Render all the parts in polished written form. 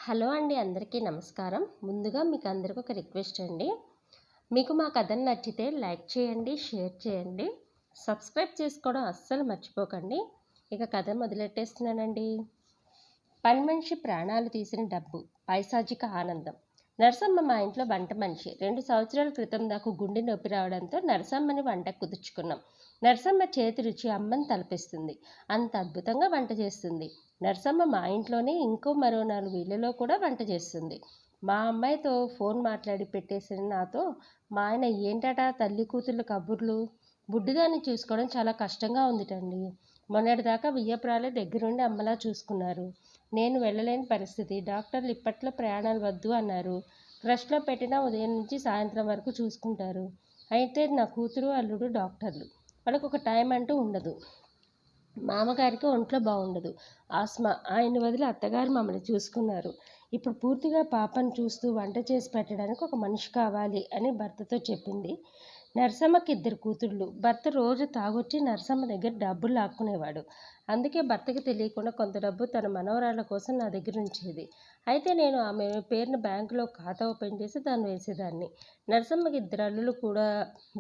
Hello అండి, అందరికీ నమస్కారం. ముందుగా మీకు అందరికీ ఒక రిక్వెస్ట్ అండి. మీకు మా కథను నచ్చితే లైక్ చేయండి, షేర్ చేయండి, సబ్స్క్రైబ్ చేసుకోవడం అస్సలు మర్చిపోకండి. ఇక కథ మొదలెట్టేస్తున్నానండి. పని మనిషి ప్రాణాలు తీసిన డబ్బు, పైశాచిక ఆనందం. నరసమ్మ మా ఇంట్లో వంట మనిషి. 2 సంవత్సరాల క్రితం దాకా గుండె నొప్పి రావడంతో నరసమ్మని వంట కుదుర్చుకున్నాం. నరసమ్మ చేతి రుచి అమ్మని తలపిస్తుంది. అంత అద్భుతంగా వంట చేస్తుంది. నరసమ్మ మా ఇంట్లోనే మరో 4 ఇళ్లలో కూడా వంట చేస్తుంది. మా అమ్మాయితో ఫోన్ మాట్లాడి పెట్టేసిన నాతో మా ఆయన ఏంటట తల్లి కూతుర్ల కబుర్లు, బుడ్డిదాన్ని చూసుకోవడం చాలా కష్టంగా ఉందిటండి. మొన్నటిదాకా వియ్యపురాలే దగ్గరుండి అమ్మలా చూసుకున్నారు. నేను వెళ్ళలేని పరిస్థితి. డాక్టర్లు ఇప్పట్లో ప్రయాణాలు వద్దు అన్నారు. క్రష్లో పెట్టినా ఉదయం నుంచి సాయంత్రం వరకు చూసుకుంటారు. అయితే నా కూతురు అల్లుడు డాక్టర్లు. వాళ్ళకు ఒక టైం అంటూ ఉండదు. మామగారికి ఒంట్లో బాగుండదు, ఆస్మా. ఆయన్ని వదిలి అత్తగారు మమ్మల్ని చూసుకున్నారు. ఇప్పుడు పూర్తిగా పాపను చూస్తూ వంట చేసి పెట్టడానికి ఒక మనిషి కావాలి అని భర్తతో చెప్పింది. నరసమ్మకి 2 కూతుళ్ళు. భర్త రోజు తాగొచ్చి నరసమ్మ దగ్గర డబ్బులు లాక్కునేవాడు. అందుకే భర్తకి తెలియకుండా కొంత డబ్బు తన మనవరాళ్ళ కోసం నా దగ్గర ఉంచేది. అయితే నేను ఆమె పేరున బ్యాంకులో ఖాతా ఓపెన్ చేసి దాన్ని వేసేదాన్ని. నరసమ్మకి 2 అల్లులు కూడా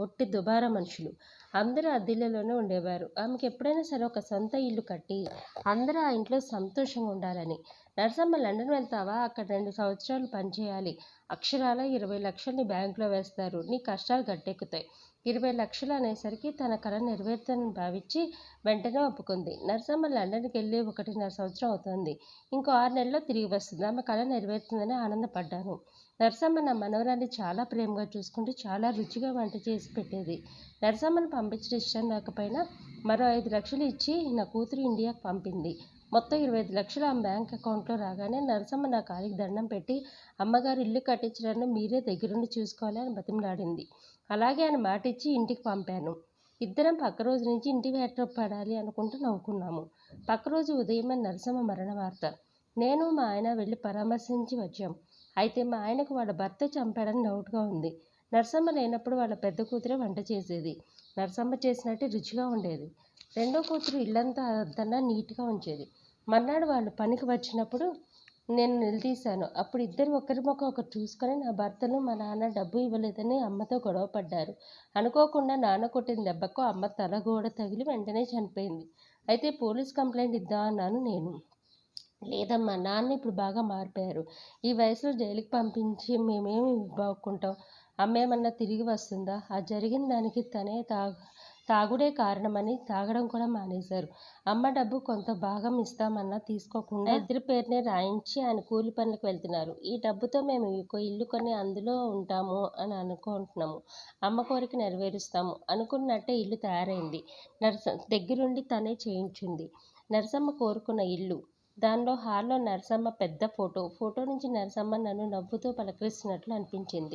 ఒట్టి దుబారా మనుషులు. అందరూ అద్దెల్లోనే ఉండేవారు. ఆమెకి ఎప్పుడైనా సరే ఒక సొంత ఇల్లు కట్టి అందరూ ఆ ఇంట్లో సంతోషంగా ఉండాలని. నరసమ్మ, లండన్ వెళ్తావా? అక్కడ 2 సంవత్సరాలు పనిచేయాలి. అక్షరాల 20 లక్షలు నీ బ్యాంకులో వేస్తారు. నీ కష్టాలు గట్టెక్కుతాయి. 20 లక్షలు అనేసరికి తన కల నెరవేరుతుందని భావించి వెంటనే ఒప్పుకుంది. నరసమ్మ లండన్కి వెళ్ళి 1.5 సంవత్సరం అవుతోంది. ఇంకో 6 నెలల్లో తిరిగి వస్తుంది. ఆమె కల నెరవేరుతుందని ఆనందపడ్డాను. నరసమ్మ నా మనవరాన్ని చాలా ప్రేమగా చూసుకుంటూ చాలా రుచిగా వంట చేసి పెట్టేది. నరసమ్మను పంపించడం ఇష్టం లేకపోయినా మరో 5 లక్షలు ఇచ్చి నా కూతురు ఇండియాకు పంపింది. మొత్తం 25 లక్షలు ఆమె బ్యాంక్ అకౌంట్లో రాగానే నరసమ్మ నా కాలికి దండం పెట్టి, అమ్మగారు ఇల్లు కట్టించడాన్ని మీరే దగ్గరుండి చూసుకోవాలి అని బతిమలాడింది. అలాగే అని మాటిచ్చి ఇంటికి పంపాను. ఇద్దరం పక్క రోజు నుంచి ఇంటి వేట పడాలి అనుకుంటూ నవ్వుకున్నాము. పక్క రోజు ఉదయమే నరసమ్మ మరణ వార్త. నేను మా ఆయన వెళ్ళి పరామర్శించి వచ్చాం. అయితే మా ఆయనకు వాళ్ళ భర్త చంపాడని డౌట్గా ఉంది. నరసమ్మ లేనప్పుడు వాళ్ళ పెద్ద కూతురే వంట చేసేది. నరసమ్మ చేసినట్టే రుచిగా ఉండేది. రెండో కూతురు ఇల్లంతా అద్దన్నా నీట్గా ఉంచేది. మర్నాడు వాళ్ళు పనికి వచ్చినప్పుడు నేను నిలదీశాను. అప్పుడు ఇద్దరు ఒకరి ముఖం ఒకరు చూసుకొని నా భర్తను మా నాన్న డబ్బు ఇవ్వలేదని అమ్మతో గొడవ పడ్డారు. అనుకోకుండా నాన్న కొట్టిన దెబ్బకు అమ్మ తల గోడ తగిలి వెంటనే చనిపోయింది. అయితే పోలీస్ కంప్లైంట్ ఇద్దామన్నాను నేను. లేదమ్మా, నాన్న ఇప్పుడు బాగా మారిపోయారు. ఈ వయసులో జైలుకి పంపించి మేమేమి బాగుంటాం? అమ్మేమన్నా తిరిగి వస్తుందా? ఆ జరిగిన దానికి తనే తాగుడే కారణమని తాగడం కూడా మానేశారు. అమ్మ డబ్బు కొంత భాగం ఇస్తామన్నా తీసుకోకుండా ఇద్దరి పేరునే రాయించి ఆయన కూలి పనులకు వెళ్తున్నారు. ఈ డబ్బుతో మేము ఇల్లు కొని అందులో ఉంటాము అని అనుకుంటున్నాము. అమ్మ కోరిక నెరవేరుస్తాము అనుకున్నట్టే ఇల్లు తయారైంది. దగ్గరుండి తనే చేయించింది. నరసమ్మ కోరుకున్న ఇల్లు. దానిలో హాల్లో నరసమ్మ పెద్ద ఫోటో నుంచి నరసమ్మ నన్ను నవ్వుతూ పలకరిస్తున్నట్లు అనిపించింది.